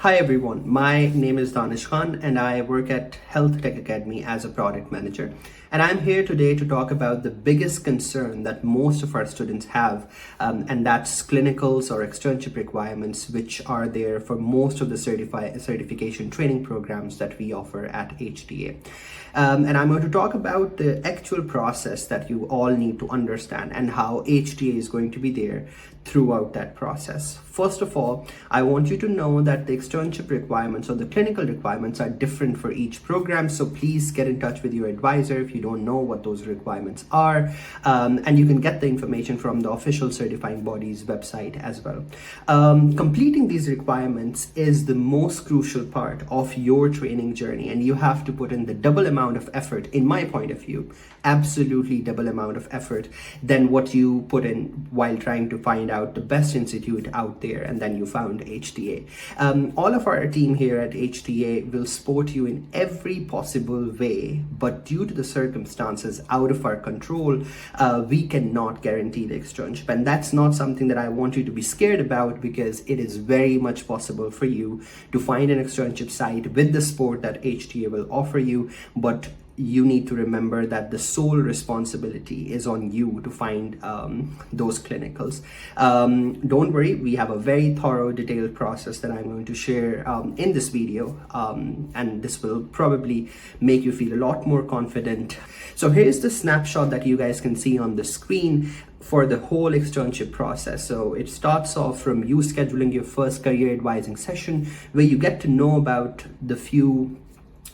Hi everyone, my name is Danish Khan and I work at Health Tech Academy as a product manager. And I'm here today to talk about the biggest concern that most of our students have, and that's clinicals or externship requirements, which are there for most of the certification training programs that we offer at HTA. And I'm going to talk about the actual process that you all need to understand and how HTA is going to be there throughout that process. First of all, I want you to know that the externship requirements or the clinical requirements are different for each program. So please get in touch with your advisor if you don't know what those requirements are. And you can get the information from the official certifying body's website as well. Completing these requirements is the most crucial part of your training journey, and you have to put in the double amount of effort, in my point of view, absolutely double amount of effort than what you put in while trying to find out the best institute out there, and then you found HTA. All of our team here at HTA will support you in every possible way, but due to the circumstances out of our control, we cannot guarantee the externship. And that's not something that I want you to be scared about, because it is very much possible for you to find an externship site with the support that HTA will offer you, but you need to remember that the sole responsibility is on you to find those clinicals. Don't worry, we have a very thorough, detailed process that I'm going to share in this video, and this will probably make you feel a lot more confident. So here's the snapshot that you guys can see on the screen for the whole externship process. So it starts off from you scheduling your first career advising session, where you get to know about the few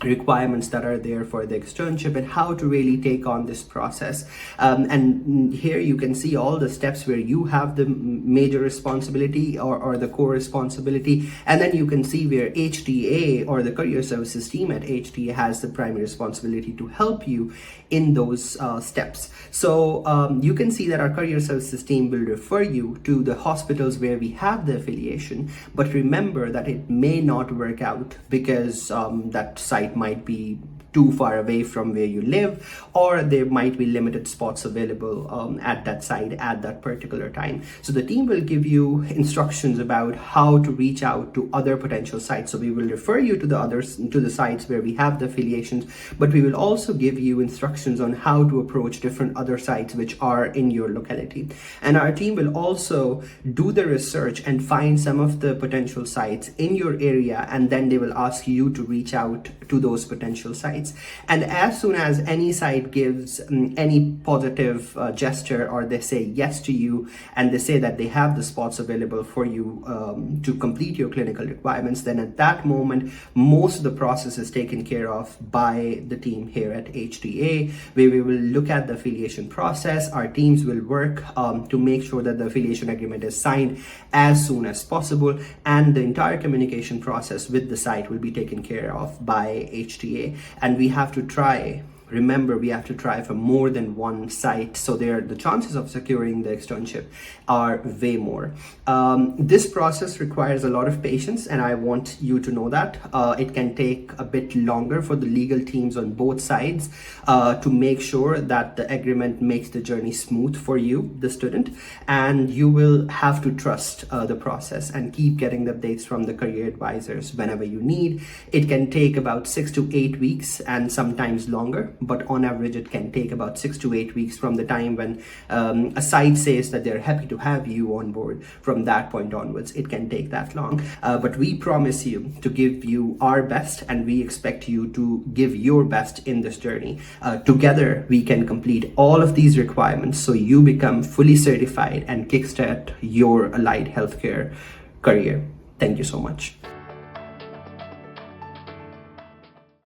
requirements that are there for the externship and how to really take on this process. And here you can see all the steps where you have the major responsibility or the core responsibility, and then you can see where HTA or the career services team at HTA has the primary responsibility to help you in those steps. So you can see that our career services team will refer you to the hospitals where we have the affiliation, but remember that it may not work out because that site might be too far away from where you live, or there might be limited spots available at that site at that particular time. So the team will give you instructions about how to reach out to other potential sites. So we will refer you to the sites where we have the affiliations, but we will also give you instructions on how to approach different other sites which are in your locality. And our team will also do the research and find some of the potential sites in your area, and then they will ask you to reach out to those potential sites. And as soon as any site gives any positive gesture, or they say yes to you and they say that they have the spots available for you to complete your clinical requirements, then at that moment most of the process is taken care of by the team here at HTA, where we will look at the affiliation process. Our teams will work to make sure that the affiliation agreement is signed as soon as possible, and the entire communication process with the site will be taken care of by HTA. And we have to try, remember, we have to try for more than one site, so the chances of securing the externship are way more. This process requires a lot of patience, and I want you to know that it can take a bit longer for the legal teams on both sides to make sure that the agreement makes the journey smooth for you, the student, and you will have to trust the process and keep getting the updates from the career advisors whenever you need. It can take about 6 to 8 weeks and sometimes longer, but on average it can take about 6 to 8 weeks from the time when a site says that they're happy to have you on board. From that point onwards, it can take that long, but we promise you to give you our best, and we expect you to give your best in this journey. Together we can complete all of these requirements so you become fully certified and kickstart your allied healthcare career. Thank you so much.